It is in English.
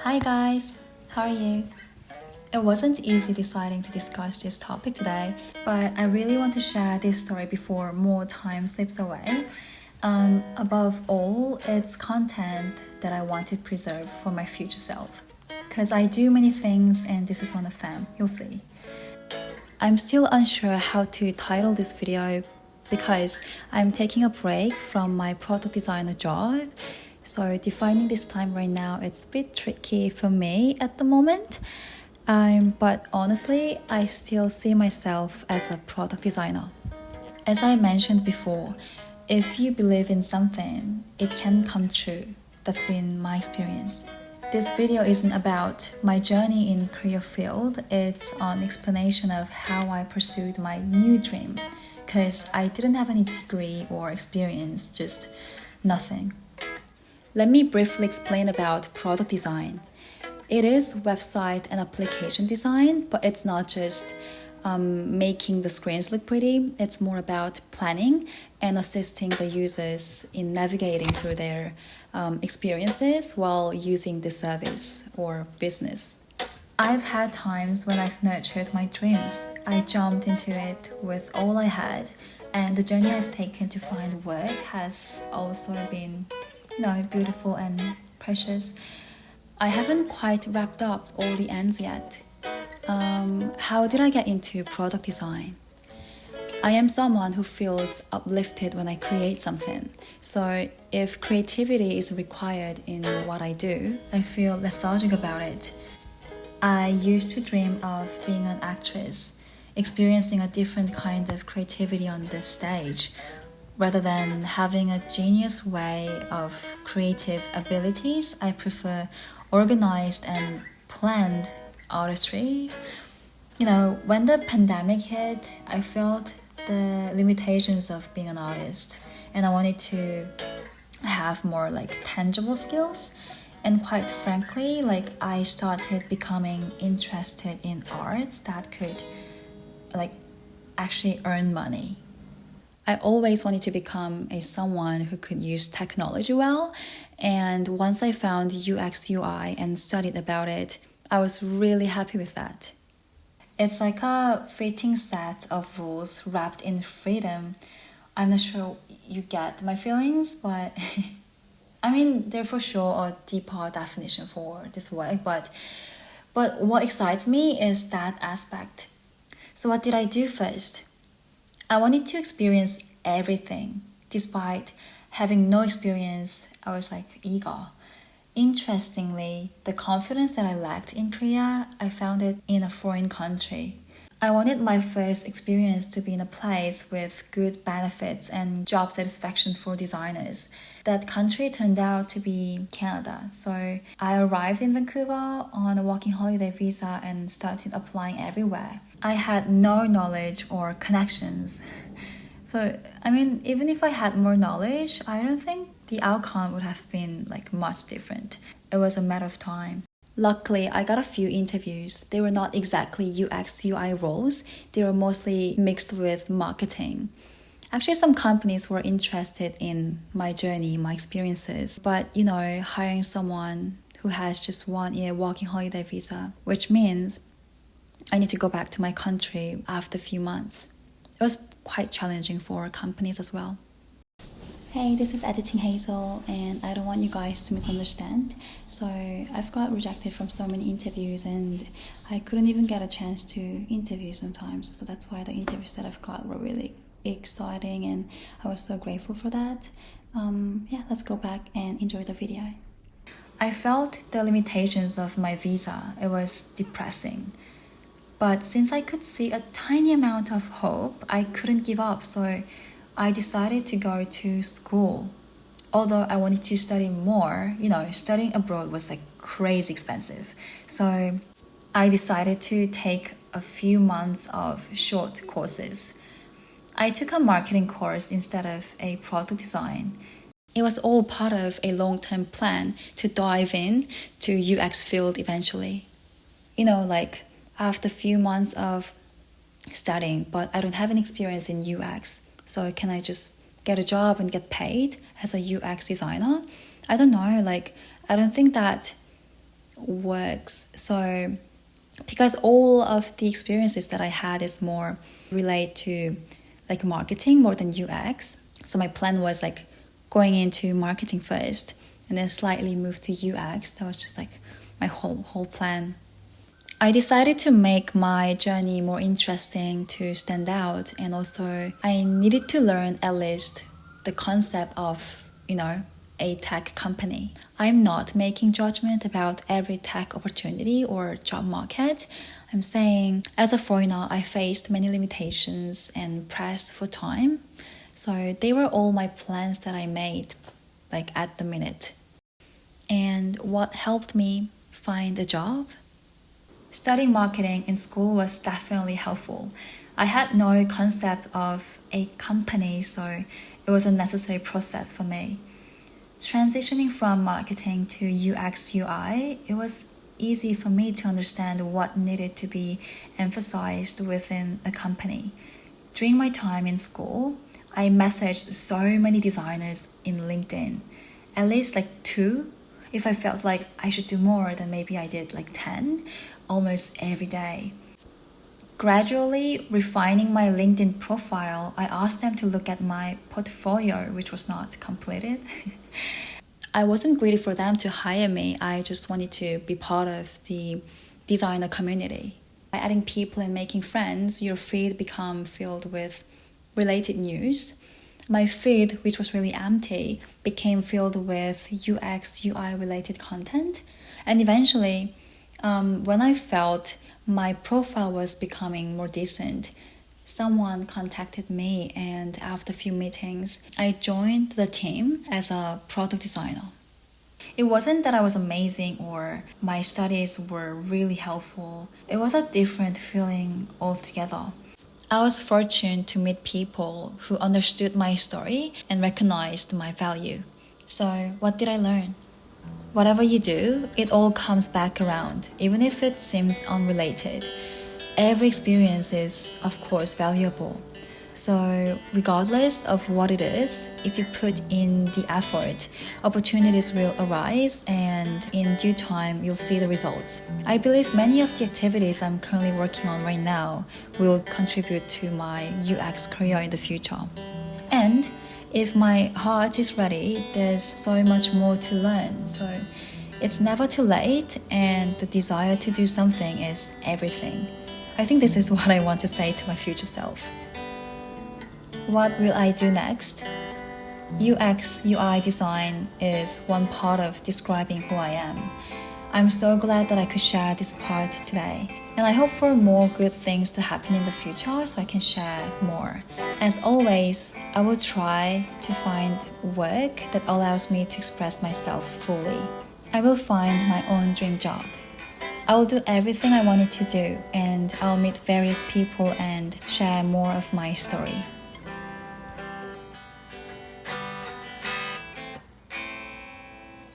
Hi guys, how are you? It wasn't easy deciding to discuss this topic today, but I really want to share this story before more time slips away. Above all, it's content that I want to preserve for my future self. Because I do many things and this is one of them, you'll see. I'm still unsure how to title this video because I'm taking a break from my product designer job. So defining this time right now, it's a bit tricky for me at the moment. But honestly, I still see myself as a product designer. As I mentioned before, if you believe in something, it can come true. That's been my experience. This video isn't about my journey in career field, it's an explanation of how I pursued my new dream. Because I didn't have any degree or experience, just nothing. Let me briefly explain about product design. It is website and application design, but it's not just making the screens look pretty. It's more about planning and assisting the users in navigating through their experiences while using the service or business. I've had times when I've nurtured my dreams. I jumped into it with all I had, and the journey I've taken to find work has also been, beautiful and precious. I haven't quite wrapped up all the ends yet. How did I get into product design? I am someone who feels uplifted when I create something. So if creativity is required in what I do, I feel lethargic about it. I used to dream of being an actress, experiencing a different kind of creativity on the stage, rather than having a genius way of creative abilities. I prefer organized and planned artistry. When the pandemic hit, I felt the limitations of being an artist and I wanted to have more tangible skills. And quite frankly, I started becoming interested in arts that could actually earn money. I always wanted to become someone who could use technology well. And once I found UX UI and studied about it, I was really happy with that. It's like a fitting set of rules wrapped in freedom. I'm not sure you get my feelings, but there's for sure a deeper definition for this work, but what excites me is that aspect. So what did I do first? I wanted to experience everything. Despite having no experience, I was eager. Interestingly, the confidence that I lacked in Korea, I found it in a foreign country. I wanted my first experience to be in a place with good benefits and job satisfaction for designers. That country turned out to be Canada. So I arrived in Vancouver on a working holiday visa and started applying everywhere. I had no knowledge or connections. So, even if I had more knowledge, I don't think the outcome would have been much different. It was a matter of time. Luckily, I got a few interviews. They were not exactly UX UI roles. They were mostly mixed with marketing. Actually, some companies were interested in my journey, my experiences. But, hiring someone who has just 1 year working holiday visa, which means I need to go back to my country after a few months. It was quite challenging for companies as well. Hey, this is Editing Hazel, and I don't want you guys to misunderstand. So I've got rejected from so many interviews, and I couldn't even get a chance to interview sometimes. So that's why the interviews that I've got were really exciting, and I was so grateful for that. Let's go back and enjoy the video. I felt the limitations of my visa. It was depressing. But since I could see a tiny amount of hope, I couldn't give up. So I decided to go to school. Although I wanted to study more, studying abroad was crazy expensive. So I decided to take a few months of short courses. I took a marketing course instead of a product design. It was all part of a long-term plan to dive in to UX field eventually. After a few months of studying, but I don't have any experience in UX. So can I just get a job and get paid as a UX designer? I don't know. I don't think that works. So because all of the experiences that I had is more related to like marketing more than UX. So my plan was like going into marketing first and then slightly move to UX. That was just like my whole plan. I decided to make my journey more interesting to stand out, and also I needed to learn at least the concept of, a tech company. I'm not making judgment about every tech opportunity or job market. I'm saying as a foreigner, I faced many limitations and pressed for time. So they were all my plans that I made like at the minute. And what helped me find a job? Studying marketing in school was definitely helpful. I had no concept of a company, so it was a necessary process for me. Transitioning from marketing to UX UI, it was easy for me to understand what needed to be emphasized within a company. During my time in school, I messaged so many designers in LinkedIn, at least like 2. If I felt like I should do more, then maybe I did like 10, almost every day. Gradually refining my LinkedIn profile, I asked them to look at my portfolio, which was not completed. I wasn't greedy for them to hire me. I just wanted to be part of the designer community. By adding people and making friends, your feed become filled with related news. My feed, which was really empty, became filled with UX, UI related content. And eventually, when I felt my profile was becoming more decent, someone contacted me, and after a few meetings, I joined the team as a product designer. It wasn't that I was amazing or my studies were really helpful. It was a different feeling altogether. I was fortunate to meet people who understood my story and recognized my value. So what did I learn? Whatever you do, it all comes back around, even if it seems unrelated. Every experience is, of course, valuable. So regardless of what it is, if you put in the effort, opportunities will arise, and in due time, you'll see the results. I believe many of the activities I'm currently working on right now will contribute to my UX career in the future. And if my heart is ready, there's so much more to learn. So it's never too late, and the desire to do something is everything. I think this is what I want to say to my future self. What will I do next? UX, UI design is one part of describing who I am. I'm so glad that I could share this part today. And I hope for more good things to happen in the future so I can share more. As always, I will try to find work that allows me to express myself fully. I will find my own dream job. I will do everything I wanted to do, and I'll meet various people and share more of my story.